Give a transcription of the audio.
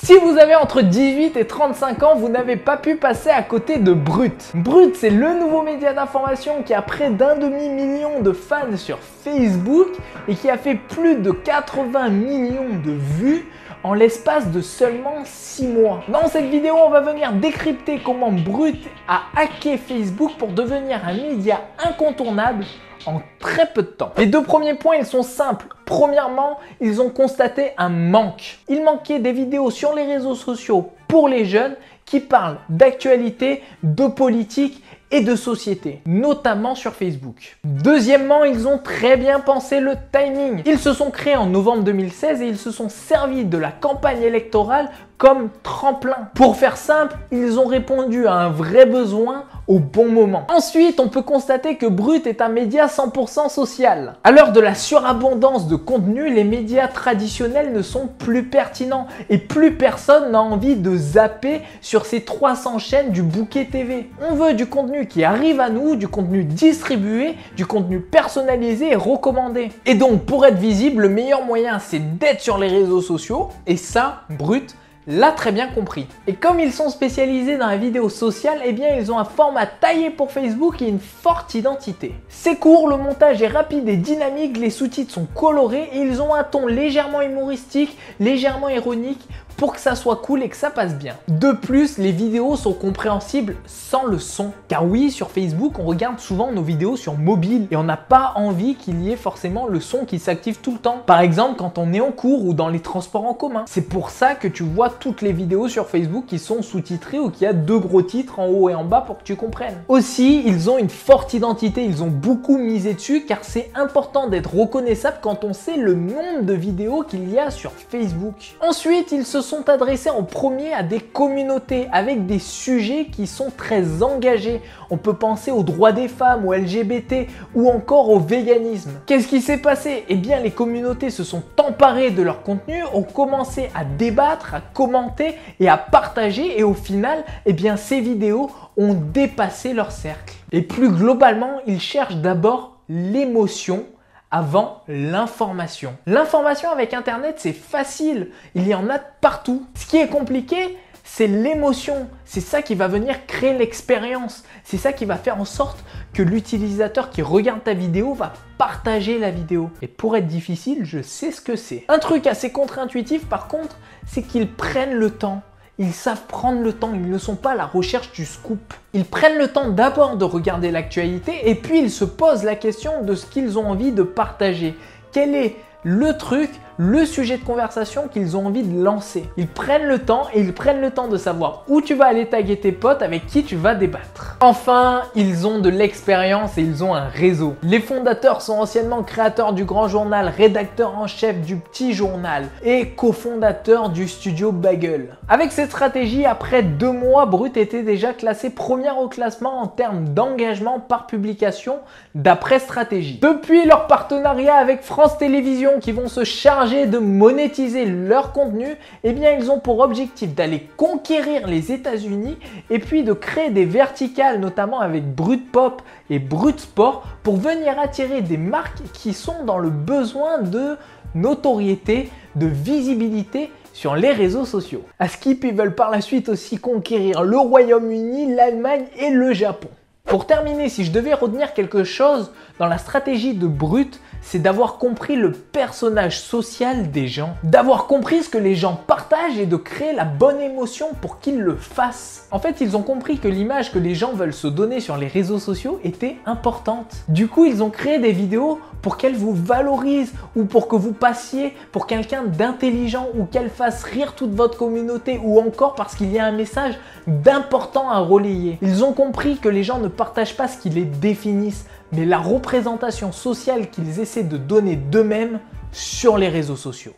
Si vous avez entre 18 et 35 ans, vous n'avez pas pu passer à côté de Brut. Brut, c'est le nouveau média d'information qui a près d'1 demi-million de fans sur Facebook et qui a fait plus de 80 millions de vues en l'espace de seulement 6 mois. Dans cette vidéo, on va venir décrypter comment Brut a hacké Facebook pour devenir un média incontournable en très peu de temps. Les deux premiers points, ils sont simples. Premièrement, ils ont constaté un manque. Il manquait des vidéos sur les réseaux sociaux pour les jeunes qui parlent d'actualité, de politique et de société, notamment sur Facebook. Deuxièmement, ils ont très bien pensé le timing. Ils se sont créés en novembre 2016 et ils se sont servis de la campagne électorale comme tremplin. Pour faire simple, ils ont répondu à un vrai besoin au bon moment. Ensuite, on peut constater que Brut est un média 100% social. À l'heure de la surabondance de contenu, les médias traditionnels ne sont plus pertinents et plus personne n'a envie de zapper sur ces 300 chaînes du bouquet TV. On veut du contenu qui arrive à nous, du contenu distribué, du contenu personnalisé et recommandé. Et donc, pour être visible, le meilleur moyen, c'est d'être sur les réseaux sociaux et ça, Brut l'a très bien compris. Et comme ils sont spécialisés dans la vidéo sociale, eh bien ils ont un format taillé pour Facebook et une forte identité. C'est court, le montage est rapide et dynamique, les sous-titres sont colorés et ils ont un ton légèrement humoristique, légèrement ironique pour que ça soit cool et que ça passe bien. De plus, les vidéos sont compréhensibles sans le son. Car oui, sur Facebook, on regarde souvent nos vidéos sur mobile et on n'a pas envie qu'il y ait forcément le son qui s'active tout le temps. Par exemple, quand on est en cours ou dans les transports en commun. C'est pour ça que tu vois toutes les vidéos sur Facebook qui sont sous-titrées ou qu'il y a deux gros titres en haut et en bas pour que tu comprennes. Aussi, ils ont une forte identité, ils ont beaucoup misé dessus car c'est important d'être reconnaissable quand on sait le nombre de vidéos qu'il y a sur Facebook. Ensuite, ils se sont adressés en premier à des communautés avec des sujets qui sont très engagés. On peut penser aux droits des femmes, aux LGBT ou encore au véganisme. Qu'est-ce qui s'est passé? Eh bien, les communautés se sont emparées de leur contenu, ont commencé à débattre, à commenter et à partager et au final, eh bien, ces vidéos ont dépassé leur cercle. Et plus globalement, ils cherchent d'abord l'émotion avant l'information. L'information avec Internet, c'est facile. Il y en a partout. Ce qui est compliqué, c'est l'émotion. C'est ça qui va venir créer l'expérience. C'est ça qui va faire en sorte que l'utilisateur qui regarde ta vidéo va partager la vidéo. Et pour être difficile, je sais ce que c'est. Un truc assez contre-intuitif par contre, c'est qu'ils prennent le temps. Ils savent prendre le temps, ils ne sont pas à la recherche du scoop. Ils prennent le temps d'abord de regarder l'actualité et puis ils se posent la question de ce qu'ils ont envie de partager. Quel est le truc, le sujet de conversation qu'ils ont envie de lancer. Ils prennent le temps et ils prennent le temps de savoir où tu vas aller taguer tes potes, avec qui tu vas débattre. Enfin, ils ont de l'expérience et ils ont un réseau. Les fondateurs sont anciennement créateurs du Grand Journal, rédacteurs en chef du Petit Journal et cofondateurs du studio Bagel. Avec cette stratégie, après 2 mois, Brut était déjà classé première au classement en termes d'engagement par publication d'après Stratégie. Depuis leur partenariat avec France Télévisions qui vont se charger de monétiser leur contenu, eh bien ils ont pour objectif d'aller conquérir les États-Unis et puis de créer des verticales, notamment avec Brut Pop et Brut Sport, pour venir attirer des marques qui sont dans le besoin de notoriété, de visibilité sur les réseaux sociaux. À Skip, ils veulent par la suite aussi conquérir le Royaume-Uni, l'Allemagne et le Japon. Pour terminer, si je devais retenir quelque chose dans la stratégie de Brut, c'est d'avoir compris le personnage social des gens, d'avoir compris ce que les gens partagent et de créer la bonne émotion pour qu'ils le fassent. En fait, ils ont compris que l'image que les gens veulent se donner sur les réseaux sociaux était importante. Du coup, ils ont créé des vidéos pour qu'elles vous valorisent ou pour que vous passiez pour quelqu'un d'intelligent ou qu'elles fassent rire toute votre communauté ou encore parce qu'il y a un message d'important à relayer. Ils ont compris que les gens ne partagent pas ce qui les définisse, mais la représentation sociale qu'ils essaient de donner d'eux-mêmes sur les réseaux sociaux.